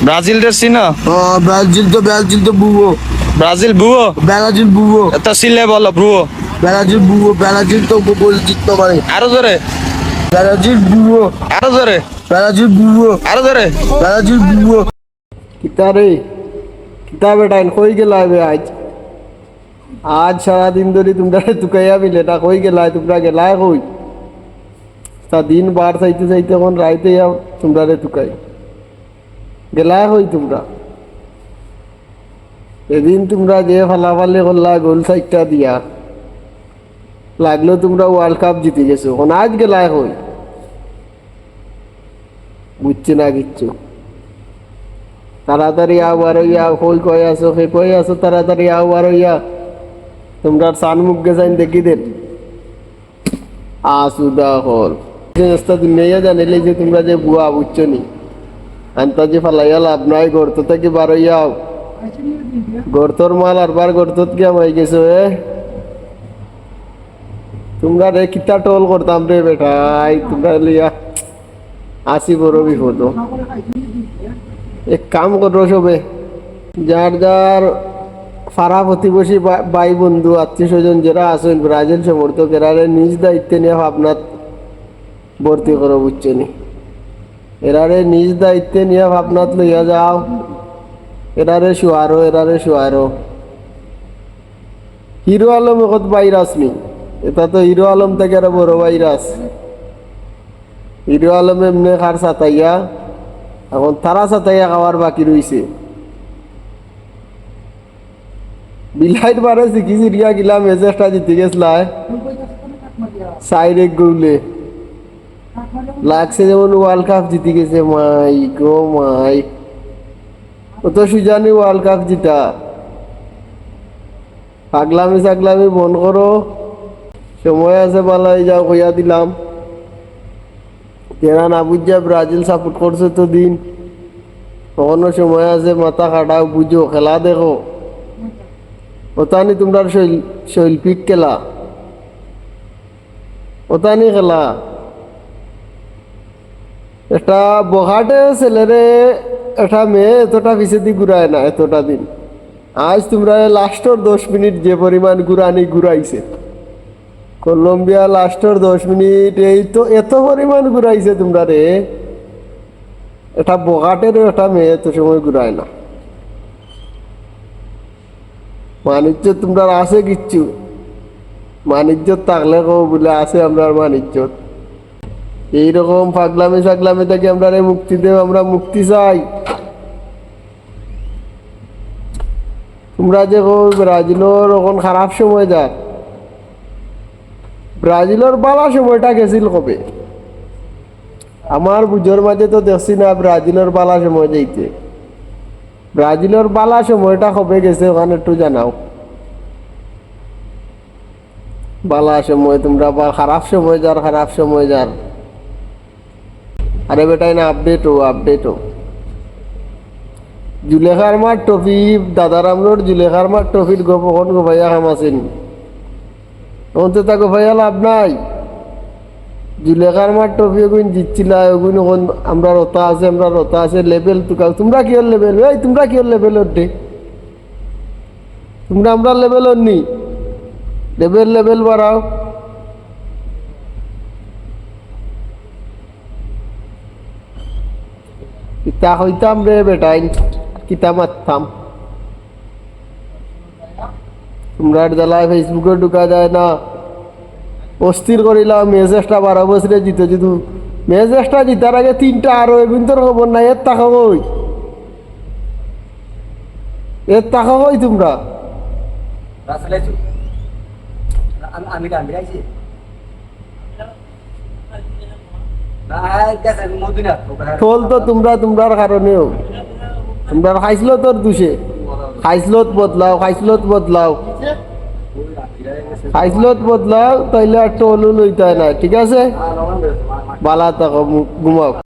Brazil রে চিনো? Brazil তো বুয়ো। ব্রাজিল বুয়ো? ব্রাজিল বুয়ো। তো চিনলে বলো বুয়ো। ব্রাজিল বুয়ো। ব্রাজিল তো গোল জিততে পারে। আরো জোরে। ব্রাজিল বুয়ো। আরো জোরে। ব্রাজিল বুয়ো। আরো জোরে। ব্রাজিল বুয়ো। কিতা রে কিতা বেটাইন কই গেলাবে আজ আজ সারাদিন ধরে তোমরা তুকাইয়া মিলেটা কই গেলাই তোমরা গেলাই কই তা দিন বার চাইতে চাইতে এখন রাইতে তোমরা রে তুকাই গেলাই কই তোমরা এদিন তোমরা যে ফালাফালি করলা গোল সাইটটা দিয়া লাগলো তোমরা ওয়ার্ল্ড কাপ জিতে গেছো এখন আজ গেলাই কই বুঝছে না কিচ্ছু তাড়াতাড়ি আবার ইয়া কই কই আছো হে কই আছো তাড়াতাড়ি আবার ইয়া তোমরা সান মুখ গেছাইন দেখি দেন আসুদা হল রাস্তা দুনিয়া জানিলে যে তোমরা যে বুয়া বুঝছো নি আনতা যে ফালাইয়া লাভ নাই গর্ত থেকে বারইয়াও গর্তর মাল আর বার গর্তত গিয়া মাই গেছো তোমরা রে কিতা টোল করতাম রে বেটাই তোমরা লিয়া আসি বড় বিপদ এক কাম করো সবে যার যার ফারা প্রতিবেশী ভাই বন্ধু আত্মীয় স্বজন যারা আছেন ব্রাজিল সমর্থক এরা নিজ দায়িত্বে নিয়ে ভাবনাত ভর্তি করো বুঝছো নি এরারে নিজ দায়িত্বে নিয়ে ভাবনাত লইয়া যাও এরারে শুয়ারো হিরো আলম এখন ভাইরাস নি এটা তো হিরো আলম থেকে আরো বড় ভাইরাস হিরো আলম এমনি খার সাতাইয়া এখন তারা সাতাইয়া খাওয়ার বাকি রইছে বিলাইট বারে শিখি চিড়িয়া গিলা মেসেজটা জিতে গেছলাই সাইডে গৌলে লাগছে যেমন ওয়ার্ল্ড কাপ জিতে গেছে মাই গো মাই ও তো সুজানি ওয়ার্ল্ড কাপ জিতা পাগলামি বন্ধ করো সময় আছে বালাই যাও কইয়া দিলাম যারা না বুঝা ব্রাজিল সাপোর্ট করছে তো দিন তখনও সময় আছে মাথা কাটাও বুঝো খেলা দেখো ওতানি তোমরা শৈল্পিক খেলা ওতানি খেলা একটা বহাটে ছেলেরে একটা মেয়ে এতটা পিছে দিয়ে ঘুরায় না এতটা দিন আজ তোমরা লাস্টর 10 মিনিট যে পরিমাণ ঘুরাইছে কলম্বিয়া লাস্টর 10 মিনিট এই তো এত পরিমাণ ঘুরাইছে তোমরা রে এটা বগাটের একটা মেয়ে এত সময় ঘুরায় না মানিজ্য তোমরা আছে কিচ্ছু মানিজ্য থাকলে কো বলে আছে আমরা মানিজ্য এইরকম পাগলামি থেকে আমরা মুক্তি দেব আমরা মুক্তি চাই তোমরা যে ব্রাজিলের এখন খারাপ সময় যা ব্রাজিলের বালা সময়টা গেছিল কবে আমার বুঝোর মাঝে তো দেখছি না ব্রাজিলের বালা সময় যাইতে ব্রাজিলের বালা সময়টা কবে গেছে ওখানে একটু জানাও বালা সময় তোমরা বা খারাপ সময় যার আরে বেটাই না আপডেট হো জুলেখার মার টফি দাদারামনোর জুলেখার মার টফির গোপন গোভাইয়া খাম আছেন তো তা গোভাইয়া লাভ নাই জুলেখার মার টফি ওগুন জিতছিলা ওগুন ওখান আমরা রতা আছে লেভেল তুকাও তোমরা কি লেভেল এই তোমরা কি লেভেলের দে তোমরা আমরা লেভেলের নি লেভেল বাড়াও কিতা হইতাম রে বেটাই কিতা মারতাম তোমরা জ্বালায় ফেসবুকে ঢুকা যায় না অস্থির করিলাম মেসেজটা 12 বছরে জিতে যদি মেসেজটা জিতার আগে 3টা আরো এগুন তোর খবর নাই এর টাকা কই তোমরা ঠোল তো তোমরার কারণেও তোমরা খাইছিল তোর দুষে খাইছিলত বদলাও তাইলে আর টোলও লইতে হয় না ঠিক আছে বালা থাকো ঘুমাও।